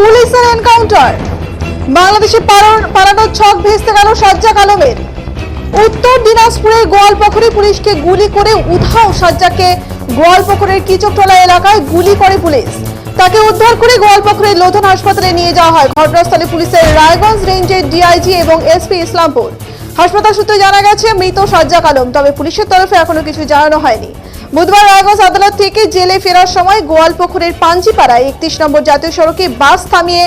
পুলিশের এনকাউন্টার, বাংলাদেশে পালানোর ছক ভেস্তে গেল সাজ্জাক আলমের। উত্তর দিনাজপুরের গোয়ালপুকুরে পুলিশকে গুলি করে উধাও সাজ্জাককে গোয়ালপুকুরের কিচকতলা এলাকায় গুলি করে পুলিশ। তাকে উদ্ধার করে গোয়ালপুকুরের লোধন হাসপাতালে নিয়ে যাওয়া হয়। ঘটনাস্থলে পুলিশের রায়গঞ্জ রেঞ্জের ডিআইজি এবং এসপি ইসলামপুর। হাসপাতাল সূত্রে জানা গেছে মৃত সাজ্জাক আলম, তবে পুলিশের তরফে এখনো কিছু জানানো হয়নি। বুধবার রায়গঞ্জ আদালত থেকে জেলে ফেরার সময় গোয়ালপুকুরের পাঞ্জিপাড়ায় 31 নম্বর জাতীয় সড়কে বাস থামিয়ে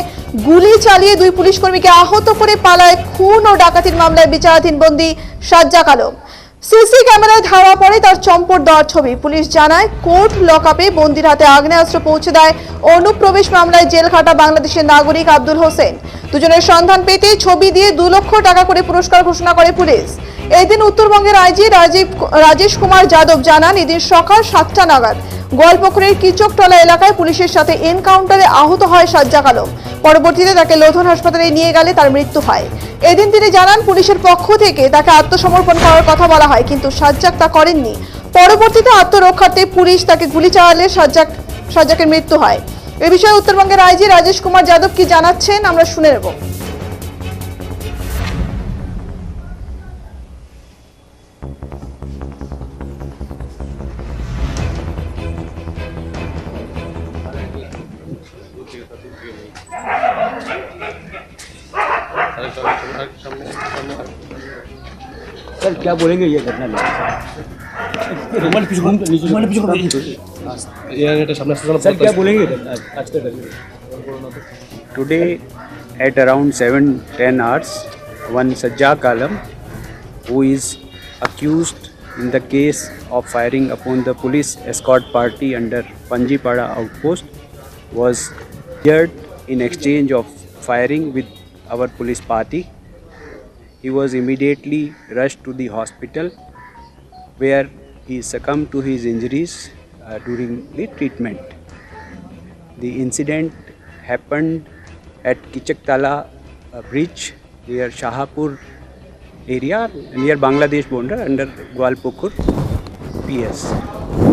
গুলি চালিয়ে দুই পুলিশ কর্মীকে আহত করে পালায় খুন ও ডাকাতির মামলায় বিচারাধীন বন্দী সাজ্জাক আলম। সিসি ক্যামেরায় ধরা পড়ে তার চম্পট দেওয়ার ছবি। পুলিশ জানায় কোর্ট লকআপে বন্দির হাতে আগ্নেয়াস্ত্র পৌঁছে দেয় অনুপ্রবেশ মামলায় জেল খাটা বাংলাদেশের নাগরিক আব্দুল হোসেন। দুজনের সন্ধান পেতে ছবি দিয়ে 2 লক্ষ টাকা করে পুরস্কার ঘোষণা করে পুলিশ। এদিন উত্তরবঙ্গের আইজি রাজেশ কুমার যাদব জানান, এদিন সকাল 7টা নাগাদ গোয়ালপুকুরের কিচকতলা এলাকায় পুলিশের সাথে এনকাউন্টারে আহত হয় সাজ্জাক আলম। পরবর্তীতে তাকে লোধন হাসপাতালে নিয়ে গেলে তার মৃত্যু হয়। এদিন তিনি জানান, পুলিশের পক্ষ থেকে তাকে আত্মসমর্পণ করার কথা বলা হয়, কিন্তু সাজ্জাক তা করেননি। পরবর্তীতে আত্মরক্ষার্থে পুলিশ তাকে গুলি চালালে সাজ্জাকের মৃত্যু হয়। এ বিষয়ে উত্তরবঙ্গের আইজি রাজেশ কুমার যাদব কি জানাচ্ছেন আমরা শুনে নেব। सर क्या बोलेंगे ये घटना में? सर क्या बोलेंगे आज का घटना? Today at around 7:10 hours, one Saज्जाक Alam, who is accused in the case of firing upon the police escort party under Panjipada outpost, was injured in exchange of firing with our police party. He was immediately rushed to the hospital where he succumbed to his injuries during the treatment. The incident happened at Kichaktala bridge near Shahapur area near Bangladesh border under Gwalpukur PS.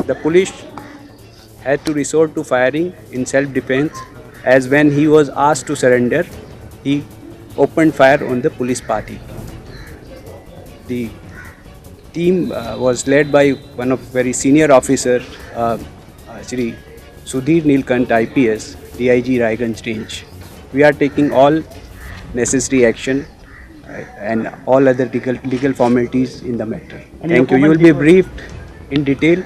The police had to resort to firing in self-defense, as when he was asked to surrender, he opened fire on the police party. The team was led by one of very senior officer, Shri Sudhir Nilkant IPS, DIG Raiganj Range. We are taking all necessary action and all other legal formalities in the matter. Thank you. You will be briefed in detail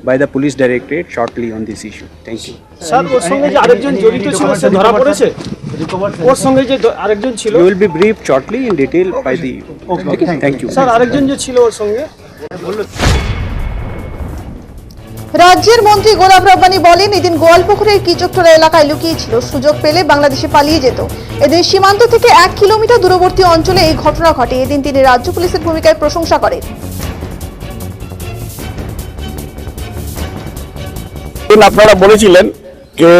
by the police directorate shortly on this issue. Thank you. Sir ওর সঙ্গে যে আরেকজন জড়িত ছিল সে ধরা পড়েছে? ওর সঙ্গে যে আরেকজন ছিল? You will be briefed shortly in detail by the. Okay. Thank you. Sir আরেকজন যে ছিল ওর সঙ্গে? রাজ্যের মন্ত্রী গোলাপ রাব্বানি বলেন, এদিন গোয়ালপুকুরের কিচকতলা এলাকায় লুকিয়ে ছিল, সুযোগ পেলে বাংলাদেশে পালিয়ে যেত। এদিন সীমান্ত থেকে 1 কিলোমিটার দূরবর্তী অঞ্চলে এই ঘটনা ঘটে। এদিন তিনি রাজ্য পুলিশের ভূমিকার প্রশংসা করেন। আপনারা বলেছিলেন যে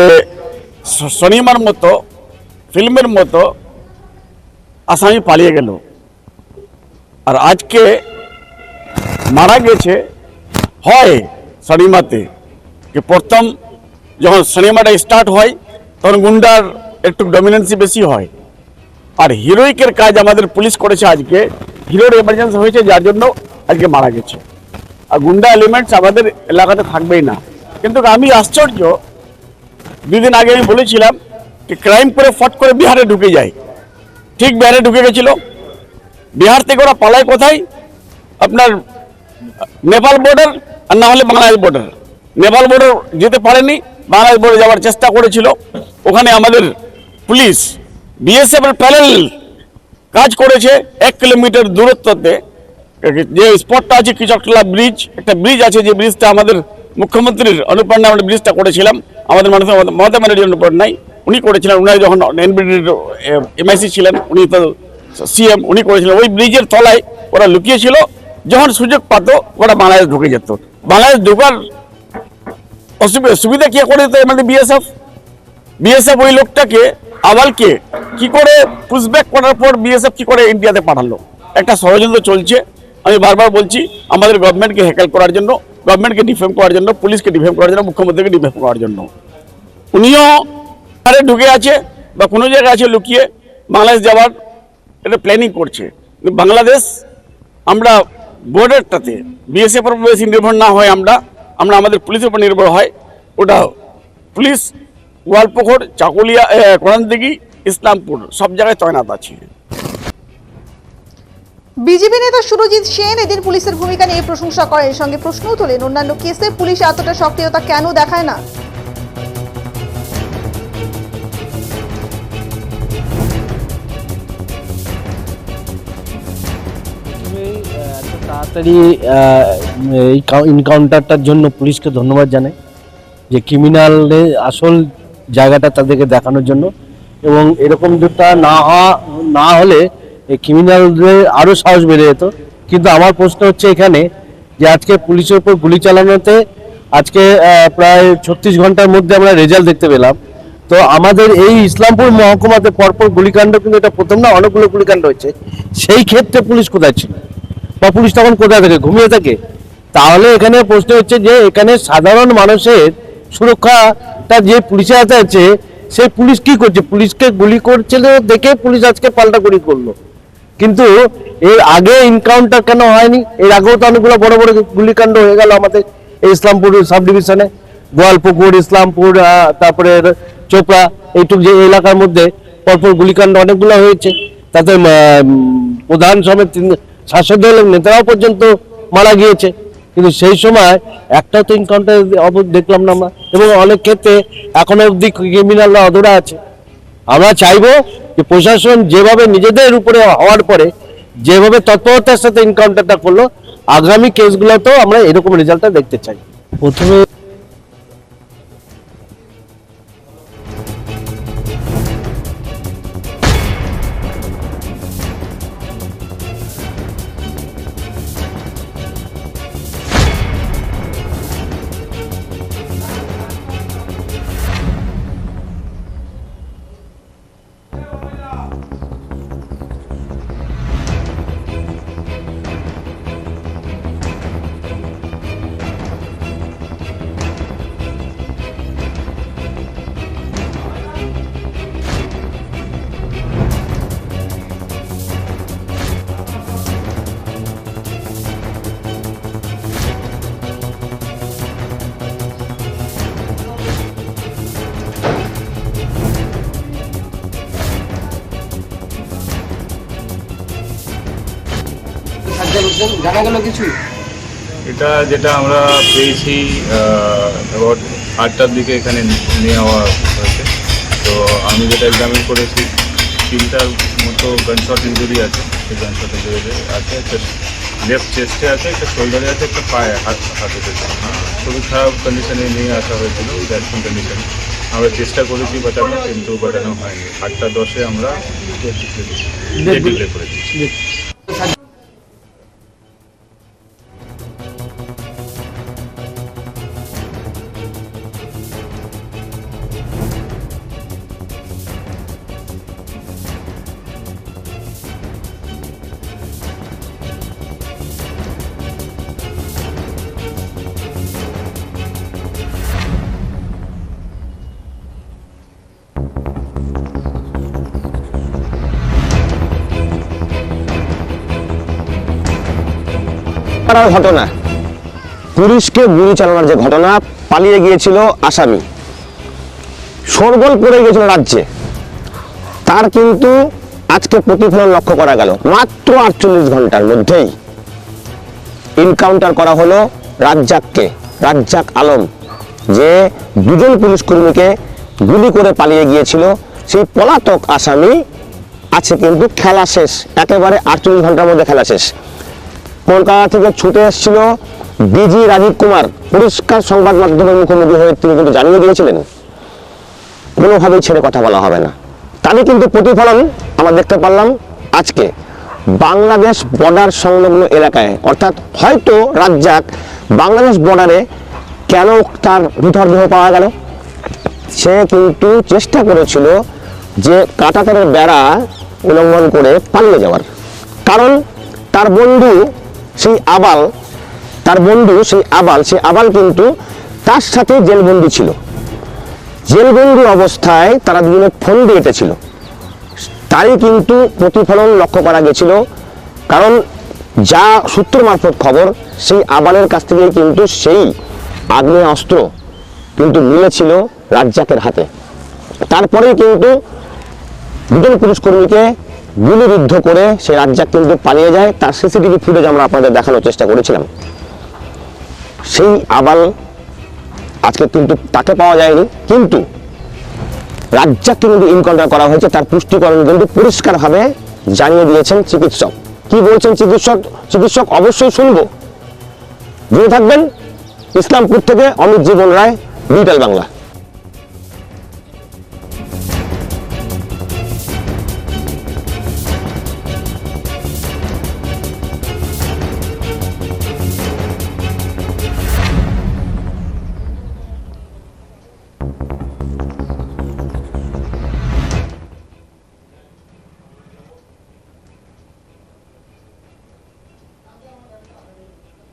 সিনেমার মতো ফিল্মের মতো আসামি পালিয়ে গেল, আর আজকে মারা গেছে। হয় সিনেমাতে যে প্রথম যখন সিনেমাটা স্টার্ট হয় তখন গুন্ডার একটু ডমিনেন্সি বেশি হয়, আর হিরোইকের কাজ আমাদের পুলিশ করেছে। আজকে হিরোর এমার্জেন্সি হয়েছে, যার জন্য আজকে মারা গেছে। আর গুন্ডা এলিমেন্টস আমাদের এলাকাতে থাকবেই না। কিন্তু আমি আশ্চর্য, 2 দিন আগে আমি বলেছিলাম যে ক্রাইম করে ফট করে বিহারে ঢুকে যায়। ঠিক বিহারে ঢুকে গেছিল। বিহার থেকে ওরা পালায় কোথায়? আপনার নেপাল বর্ডার, আর না হলে বাংলাদেশ বর্ডার। নেপাল বর্ডার যেতে পারেনি, বাংলাদেশ বর্ডার যাওয়ার চেষ্টা করেছিল। ওখানে আমাদের পুলিশ বিএসএফ এর প্যারেলাল কাজ করেছে। 1 কিলোমিটার দূরত্বতে যে স্পটটা আছে কিচকতলা ব্রিজ, একটা ব্রিজ আছে, যে ব্রিজটা আমাদের মুখ্যমন্ত্রীর অনুপ্রেরণা আমরা ব্রিজটা করেছিলাম। আমাদের মানুষ মমতা ব্যানার্জির অনুপ্রেরণায় উনি করেছিলেন। উনি যখন এনবিডির এমআইসি ছিলেন, উনি তো সিএম, উনি করেছিলেন। ওই ব্রিজের তলায় ওরা লুকিয়েছিল। যখন সুযোগ পাত ওরা বাংলাদেশ ঢুকে যেত। বাংলাদেশ ঢোকার সুবিধা কে করে দিত? আমাদের বিএসএফ ওই লোকটাকে আবালকে কি করে পুশব্যাক করার পর বিএসএফ কি করে ইন্ডিয়াতে পাঠালো? একটা ষড়যন্ত্র চলছে। আমি বারবার বলছি, আমাদের গভর্নমেন্টকে হ্যাকেল করার জন্য, গভর্নমেন্টকে ডিফেম করার জন্য, পুলিশকে ডিফেম করার জন্য, মুখ্যমন্ত্রীকে ডিফেম করার জন্য। উনিও ঢুকে আছে। বা কোনো জায়গায় আছে লুকিয়ে বাংলাদেশ যাওয়ার এটা প্ল্যানিং করছে। কিন্তু বাংলাদেশ আমরা বর্ডারটাতে বিএসএফ এর উপর বেশি নির্ভর না হয়, আমরা আমাদের পুলিশের উপর নির্ভর হয়। ওটা পুলিশ গোয়ালপুকুর, চাকুলিয়া, কোরআনদিঘি, ইসলামপুর সব জায়গায় তৈনাত আছে। বিজেপি নেতা সুরজিৎ সেন এদিন পুলিশের ভূমিকা নিয়ে প্রশংসা করেন, সঙ্গে প্রশ্নও তোলেন অন্যান্য কেসে পুলিশ এতটা সক্রিয়তা কেন দেখায় না। এত তাড়াতাড়ি এই এনকাউন্টারটার জন্য পুলিশকে ধন্যবাদ জানাই, যে ক্রিমিনালের আসল জায়গাটা তাদেরকে দেখানোর জন্য। এবং এরকম যেটা না হলে এই ক্রিমিনালদের আরও সাহস বেড়ে যেত। কিন্তু আমার প্রশ্ন হচ্ছে এখানে যে আজকে পুলিশের উপর গুলি চালানোতে আজকে প্রায় 36 ঘন্টার মধ্যে আমরা রেজাল্ট দেখতে পেলাম। তো আমাদের এই ইসলামপুর মহকুমাতে পরপর গুলিকাণ্ড, কিন্তু এটা প্রথম না, অনেকগুলো গুলিকাণ্ড হচ্ছে। সেই ক্ষেত্রে পুলিশ কোথায় ছিল, বা পুলিশ তখন কোথায় থাকে, ঘুমিয়ে থাকে? তাহলে এখানে প্রশ্ন হচ্ছে যে এখানে সাধারণ মানুষের সুরক্ষাটা যে পুলিশের হাতে আছে, সেই পুলিশ কি করছে? পুলিশকে গুলি করছিল দেখে পুলিশ আজকে পাল্টা গুলি করলো। কিন্তু এর আগে এনকাউন্টার কেন হয়নি? এর আগেও তো অনেকগুলো বড় বড় গুলিকাণ্ড হয়ে গেল আমাদের এই ইসলামপুর সাব ডিভিশনে, গোয়ালপুকুর, ইসলামপুর, তারপরে চোপড়া, এইটুক যে এলাকার মধ্যে পরপর গুলিকাণ্ড অনেকগুলো হয়েছে। তাতে প্রধান সমেত শাসক দলের নেতারাও পর্যন্ত মারা গিয়েছে। কিন্তু সেই সময় একটাও তো এনকাউন্টার দেখলাম না আমরা, এবং অনেক ক্ষেত্রে এখনো অবধি ক্রিমিনালরা অধরা আছে। আমরা চাইবো যে প্রশাসন যেভাবে নিজেদের উপরে হওয়ার পরে যেভাবে তৎপরতার সাথে এনকাউন্টারটা করলো, আগামী কেসগুলোতেও আমরা এরকম রেজাল্টটা দেখতে চাই। প্রথমে জানা গেল কিছু? এটা যেটা আমরা পেয়েছি অ্যাবাউট 8টার দিকে এখানে নিয়ে যাওয়া হয়েছে। তো আমি যেটা এক্সামিন করেছি, 3টার মতো গানশট ইঞ্জুরি আছে। সেই গানশট ইঞ্জুরি আছে, একটা লেফট চেস্টে আছে, একটা শোল্ডারে আছে, একটা পায়ে হাতেতে। খুবই খারাপ কন্ডিশনে নিয়ে আসা হয়েছিল, ভ্যাকসিন কন্ডিশনে। আমরা চেষ্টা করেছি বাঁচানোর, কিন্তু বাঁচানো হয়নি। 8:10-এ আমরা ডিক্লেয়ার করেছি। ঘটনা, পুলিশকে গুলি চালানোর যে ঘটনা, পালিয়ে গিয়েছিল আসামি, শোরগোল পড়ে গিয়েছিল রাজ্যে, তার কিন্তু আজকে প্রতিফলন লক্ষ্য করা গেল। মাত্র 48 ঘন্টার মধ্যেই এনকাউন্টার করা হলো রাজ্জাক আলম, যে 2জন পুলিশ কর্মীকে গুলি করে পালিয়ে গিয়েছিল। সেই পলাতক আসামি আছে কিন্তু খেলা শেষ, একেবারে 48 ঘন্টার মধ্যে খেলা শেষ। কলকাতা থেকে ছুটে এসেছিল ডিজি রাজীব কুমার, পরিষ্কার সংবাদ মাধ্যমের মুখোমুখি হয়ে তিনি কিন্তু জানিয়ে দিয়েছিলেন কোনোভাবেই ছেড়ে কথা বলা হবে না। তারই কিন্তু প্রতিফলন আমরা দেখতে পারলাম আজকে বাংলাদেশ বর্ডার সংলগ্ন এলাকায়। অর্থাৎ হয়তো রাজ্জাক বাংলাদেশ বর্ডারে কেন তার মৃতদেহ পাওয়া গেল, সে কিন্তু চেষ্টা করেছিল যে কাঁটাতারের বেড়া উল্লঙ্ঘন করে পালিয়ে যাওয়ার। কারণ তার বন্ধু সেই আবাল কিন্তু তার সাথে জেলবন্দি ছিল। জেলবন্দি অবস্থায় তারা দুজনে ফোন দিয়ে এঁটেছিল, তারই কিন্তু প্রতিফলন লক্ষ্য করা গেছিল। কারণ যা সূত্র মারফত খবর, সেই আবালের কাছ থেকে কিন্তু সেই আগ্নেয়াস্ত্র কিন্তু মিলেছিল রাজ্জাকের হাতে। তারপরেই কিন্তু দুজন পুলিশ কর্মীকে গুলিবিদ্ধ করে সেই রাজ্জাক কিন্তু পালিয়ে যায়। তার সিসিটিভি ফুটেজ আমরা আপনাদের দেখানোর চেষ্টা করেছিলাম। সেই আবাল আজকে কিন্তু তাকে পাওয়া যায়নি, কিন্তু রাজ্জাককে কিন্তু এনকাউন্টার করা হয়েছে, তার পুষ্টিকরণ কিন্তু পরিষ্কারভাবে জানিয়ে দিয়েছেন চিকিৎসক। কি বলছেন চিকিৎসক অবশ্যই শুনবো। জুড়ে থাকবেন ইসলামপুর থেকে অমিত জীবন রায়, ডিজিটাল বাংলা।